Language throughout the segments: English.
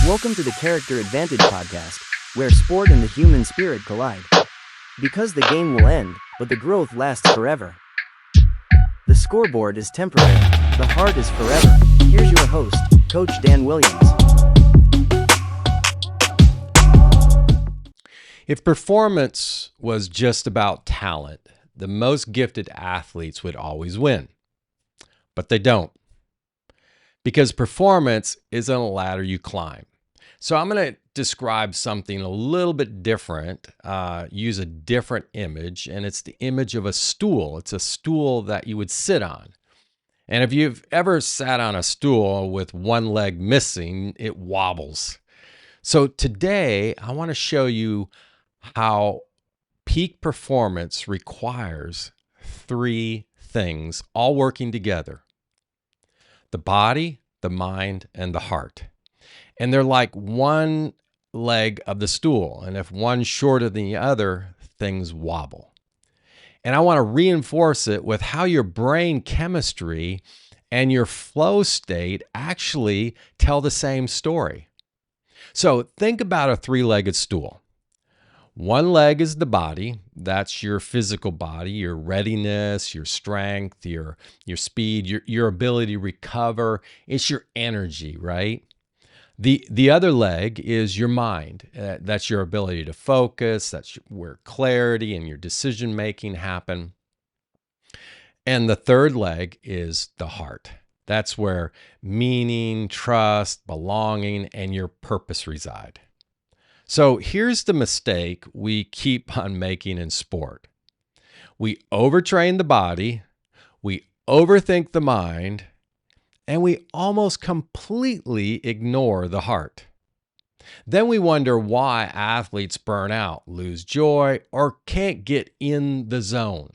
Welcome to the Character Advantage podcast, where sport and the human spirit collide. Because the game will end, but the growth lasts forever. The scoreboard is temporary, the heart is forever. Here's your host, Coach Dan Williams. If performance was just about talent, the most gifted athletes would always win. But they don't. Because performance isn't a ladder you climb. So I'm going to describe something a little bit different, use a different image, and it's the image of a stool. It's a stool that you would sit on. And if you've ever sat on a stool with one leg missing, it wobbles. So today, I want to show you how peak performance requires three things all working together: the body, the mind, and the heart. And they're like one leg of the stool. And if one's shorter than the other, things wobble. And I want to reinforce it with how your brain chemistry and your flow state actually tell the same story. So think about a three-legged stool. One leg is the body. That's your physical body, your readiness, your strength, your speed, your ability to recover. It's your energy, right? The other leg is your mind. That's your ability to focus. That's where clarity and your decision making happen. And the third leg is the heart. That's where meaning, trust, belonging, and your purpose reside. So here's the mistake we keep on making in sport. We overtrain the body, we overthink the mind, and we almost completely ignore the heart. Then we wonder why athletes burn out, lose joy, or can't get in the zone.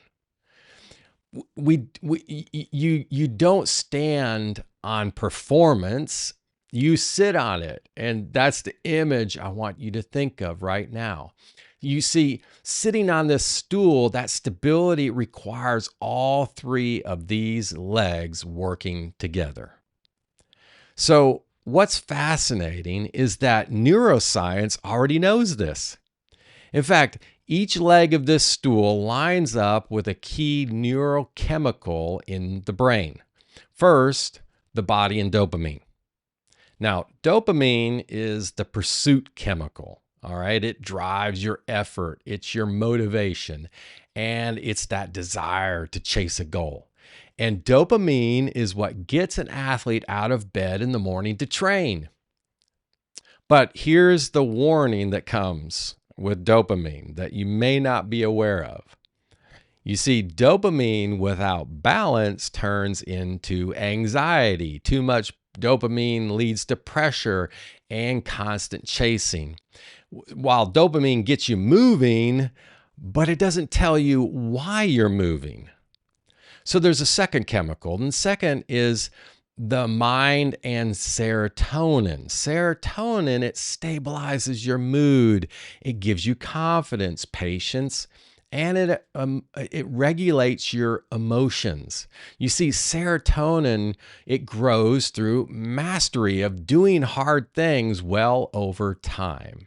You don't stand on performance, you sit on it. And that's the image I want you to think of right now. You see, sitting on this stool, that stability requires all three of these legs working together. So what's fascinating is that neuroscience already knows this. In fact, each leg of this stool lines up with a key neurochemical in the brain. First, the body and dopamine. Now, dopamine is the pursuit chemical. All right, it drives your effort, it's your motivation, and it's that desire to chase a goal. And dopamine is what gets an athlete out of bed in the morning to train. But here's the warning that comes with dopamine that you may not be aware of. You see, dopamine without balance turns into anxiety. Too much dopamine leads to pressure and constant chasing. While dopamine gets you moving, but it doesn't tell you why you're moving. So there's a second chemical, and second is the mind and serotonin. Serotonin, it stabilizes your mood. It gives you confidence, patience, and it regulates your emotions. You see, serotonin, it grows through mastery of doing hard things well over time.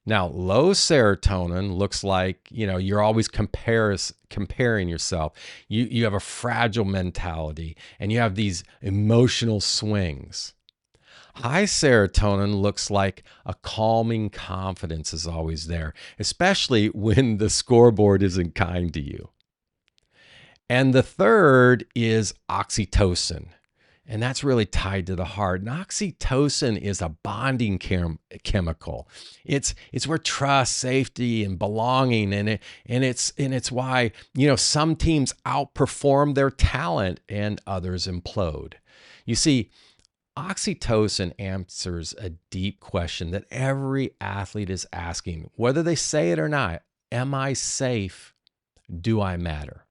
Now, low serotonin looks like, you're always comparing yourself. You have a fragile mentality and you have these emotional swings. High serotonin looks like a calming confidence is always there, especially when the scoreboard isn't kind to you. And the third is oxytocin. And that's really tied to the heart. And oxytocin is a bonding chemical. It's where trust, safety, and belonging, and it's why some teams outperform their talent and others implode. You see, oxytocin answers a deep question that every athlete is asking, whether they say it or not. Am I safe? Do I matter?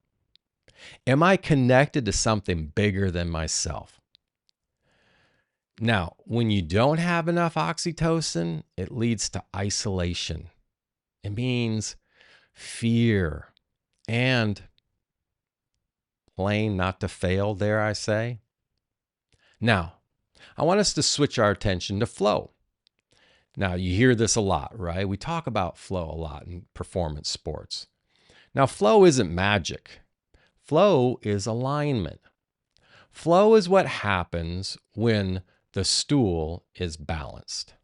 Am I connected to something bigger than myself? Now, when you don't have enough oxytocin, it leads to isolation. It means fear and playing not to fail, dare I say. Now, I want us to switch our attention to flow. Now, you hear this a lot, right? We talk about flow a lot in performance sports. Now, flow isn't magic. Flow is alignment. Flow is what happens when the stool is balanced.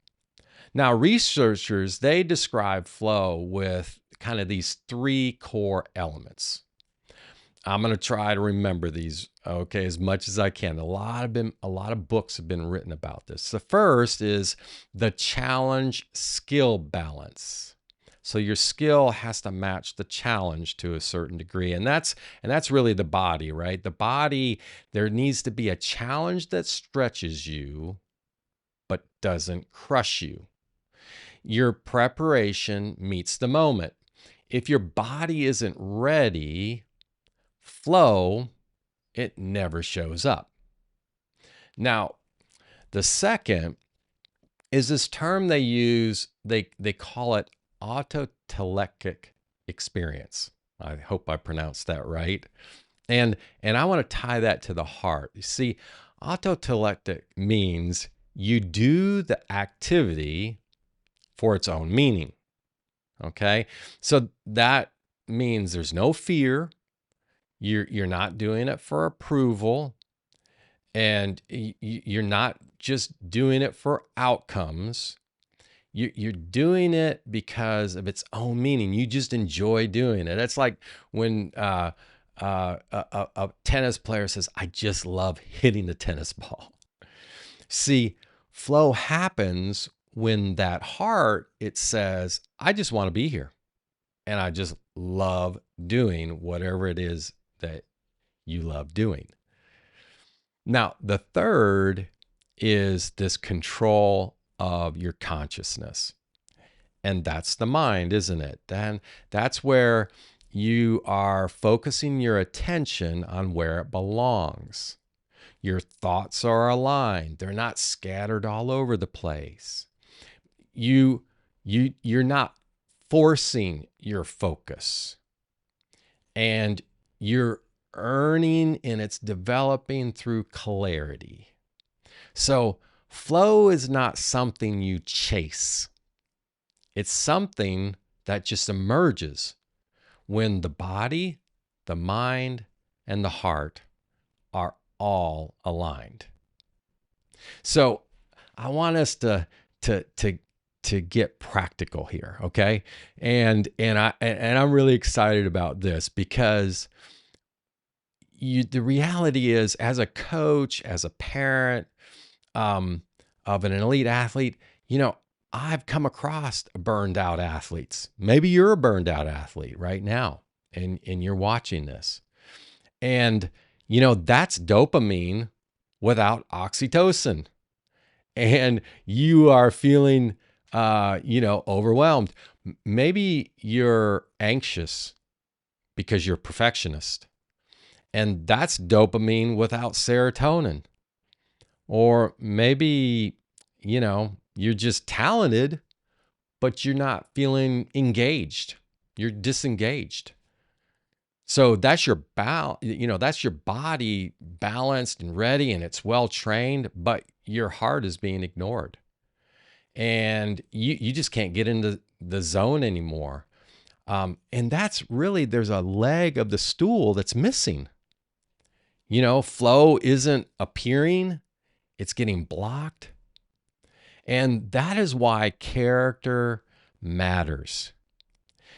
Now, researchers, they describe flow with kind of these three core elements. I'm going to try to remember these, okay, as much as I can. A lot of books have been written about this. The first is the challenge skill balance. So your skill has to match the challenge to a certain degree, and that's really the body, right? The body, there needs to be a challenge that stretches you but doesn't crush you. Your preparation meets the moment. If your body isn't ready, flow, it never shows up. Now, the second is this term they use, they call it autotelectic experience. I hope I pronounced that right. And I want to tie that to the heart. You see, autotelectic means you do the activity for its own meaning. Okay? So that means there's no fear. You're not doing it for approval, and you're not just doing it for outcomes. You're doing it because of its own meaning. You just enjoy doing it. It's like when a tennis player says, "I just love hitting the tennis ball." See, flow happens when that heart, it says, "I just want to be here, and I just love doing whatever it is that you love doing." Now, the third is this control of your consciousness. And that's the mind, isn't it? Then that's where you are focusing your attention on where it belongs. Your thoughts are aligned. They're not scattered all over the place. You're not forcing your focus. And you're earning, and it's developing through clarity. So flow is not something you chase. It's something that just emerges when the body, the mind, and the heart are all aligned. So I want us to get practical here, okay? And I'm really excited about this because the reality is, as a coach, as a parent of an elite athlete, I've come across burned out athletes. Maybe you're a burned out athlete right now, and you're watching this. And, that's dopamine without oxytocin. And you are feeling, overwhelmed. Maybe you're anxious because you're a perfectionist. And that's dopamine without serotonin. Or maybe, you're just talented, but you're not feeling engaged. You're disengaged. So that's your that's your body balanced and ready, and it's well trained, but your heart is being ignored. And you just can't get into the zone anymore. And that's really, there's a leg of the stool that's missing. Flow isn't appearing, it's getting blocked. And that is why character matters.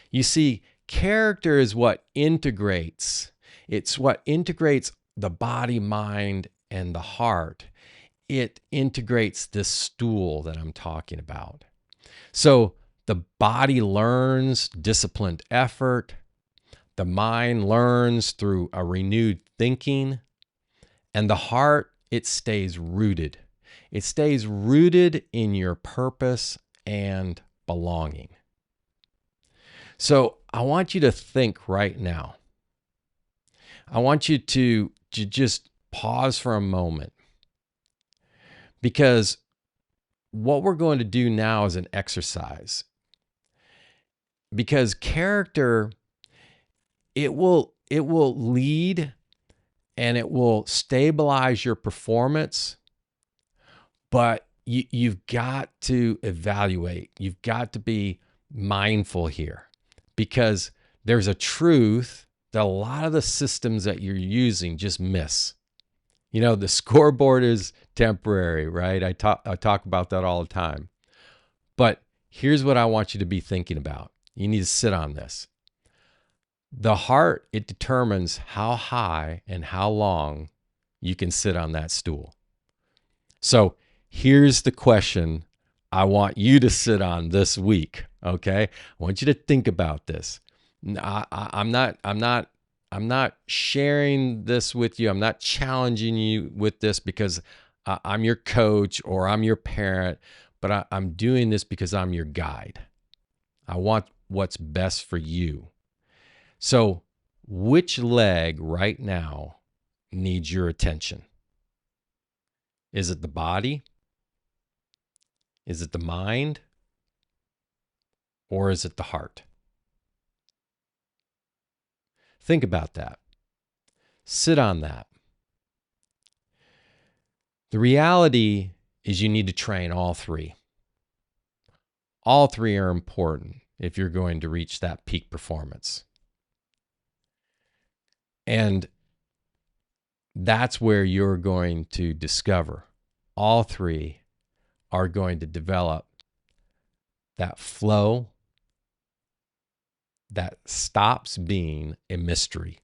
You see, character is what integrates. It's what integrates the body, mind, and the heart. It integrates this stool that I'm talking about. So the body learns disciplined effort. The mind learns through a renewed thinking. And the heart, it stays rooted. It stays rooted in your purpose and belonging. So I want you to think right now. I want you to just pause for a moment, because what we're going to do now is an exercise. Because character, it will lead and it will stabilize your performance, but you've got to evaluate. You've got to be mindful here, because there's a truth that a lot of the systems that you're using just miss. The scoreboard is temporary, right? I talk about that all the time. But here's what I want you to be thinking about. You need to sit on this. The heart, it determines how high and how long you can sit on that stool. So here's the question I want you to sit on this week. Okay, I want you to think about this. I'm not sharing this with you. I'm not challenging you with this because I'm your coach or I'm your parent, but I'm doing this because I'm your guide. I want what's best for you. So, which leg right now needs your attention? Is it the body? Is it the mind? Or is it the heart? Think about that. Sit on that. The reality is you need to train all three. All three are important if you're going to reach that peak performance. And that's where you're going to discover all three are going to develop that flow that stops being a mystery.